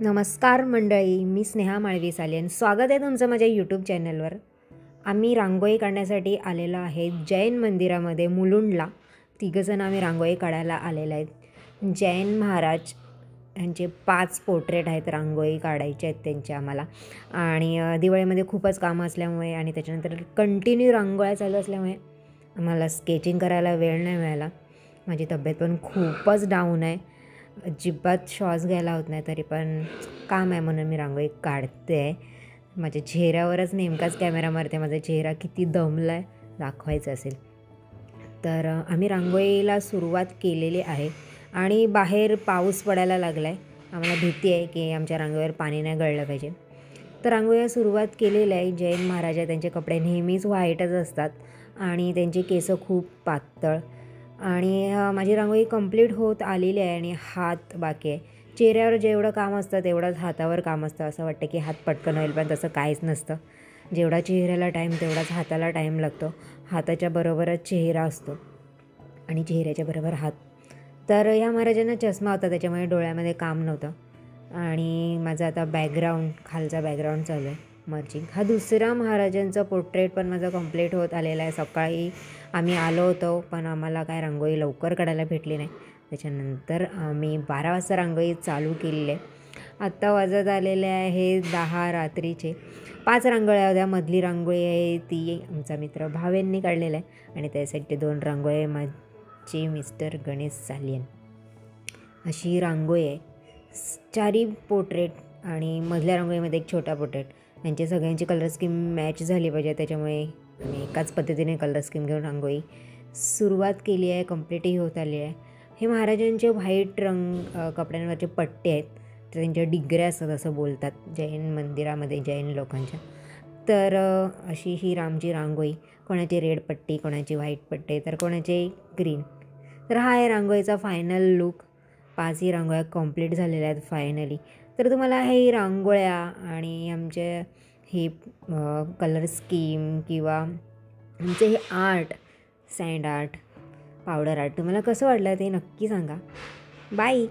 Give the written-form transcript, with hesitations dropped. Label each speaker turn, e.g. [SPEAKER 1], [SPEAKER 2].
[SPEAKER 1] नमस्कार मंडळी, मी स्नेहा माळवी सालियन. स्वागत आहे तुमचं माझ्या यूट्यूब चॅनलवर. आम्ही रांगोळी काढण्यासाठी आलेलो आहे जैन मंदिरामध्ये मुलुंडला. तिघंजण आम्ही रांगोळी काढायला आलेलो आहेत. जैन महाराज यांचे 5 पोर्ट्रेट आहेत, रांगोळी काढायचे आहेत त्यांचे आम्हाला. आणि दिवाळीमध्ये खूपच कामं असल्यामुळे आणि त्याच्यानंतर कंटिन्यू रांगोळ्या चालू असल्यामुळे आम्हाला स्केचिंग करायला वेळ नाही मिळाला. माझी तब्येत पण खूपच डाऊन आहे, अजिबात श्वास घ्यायला होत नाही, तरी पण काम आहे म्हणून मी रांगोळी काढते आहे. माझ्या चेहऱ्यावरच नेमकाच कॅमेरा मारते, माझा चेहरा किती दमला आहे दाखवायचं असेल तर. आम्ही रांगोळीला सुरुवात केलेली आहे आणि बाहेर पाऊस पडायला लागला आहे. आम्हाला भीती आहे की आमच्या रांगोळीवर पाणी नाही गळलं पाहिजे. तर रांगोळीला सुरुवात केलेली आहे. जैन महाराज आहे, त्यांचे कपडे नेहमीच व्हाईटच असतात आणि त्यांचे केस खूप पातळ. आणि माझी रांगोळी कंप्लीट होत आलेली आहे आणि हात बाकी आहे. चेहऱ्यावर जेवढं काम असतं तेवढंच हातावर काम असतं. असं वाटतं की हात पटकन होईल, पण तसं काहीच नसतं. जेवढा चेहऱ्याला टाईम तेवढाच हाताला टाईम लागतो. हाताच्या बरोबरच चेहरा असतो आणि चेहऱ्याच्या बरोबर हात. तर या महाराजांना चष्मा होता, त्याच्यामुळे डोळ्यामध्ये काम नव्हतं. आणि माझा आता खालचा बॅकग्राऊंड चालू आहे मर्चिंग. हा दुसरा महाराजांचा पोर्ट्रेट पण माझा कंप्लीट होत आलेला आहे. सकाळी आम्ही आलो होतो, पण आम्हाला काय रांगोळी लवकर काढायला भेटली नाही. त्याच्यानंतर आम्ही 12 वाजता रांगोळी चालू केलेली आहे. आत्ता वाजत आलेले आहे 10 रात्रीचे. 5 रांगोळ्या होत्या. मधली रांगोळी आहे ती आमचा मित्र भावेंनी काढलेला आहे आणि त्यासाठी 2 रांगोळी माझे मिस्टर गणेश सालियन. अशी रांगोळी आहे. 4 पोर्ट्रेट आणि मधल्या रांगोळीमध्ये एक छोटा पोर्ट्रेट. यांची सगळ्यांची कलर स्कीम मॅच झाली पाहिजे, त्याच्यामुळे आम्ही एकाच पद्धतीने कलर स्कीम घेऊन रांगोळी सुरुवात केली आहे. कंप्लीटही होत आली आहे. हे महाराजांचे व्हाईट कपड्यांवरचे पट्टे आहेत, तर त्यांच्या डिगऱ्या असतात असं बोलतात जैन मंदिरामध्ये, जैन लोकांच्या. तर अशी ही रामची रांगोळी. कोणाची रेड पट्टी, कोणाची व्हाईट पट्टी, तर कोणाची ग्रीन. तर हा आहे रांगोळीचा फायनल लुक. 5ही रांगोळ्या कंप्लीट झालेल्या आहेत फायनली. तर तुम्हाला हे रांगोळ्या आणि आमचे हे कलर स्कीम किंवा आमचे हे art, sand art, powder art तुम्हाला कसं वाटलं ते नक्की सांगा. बाय.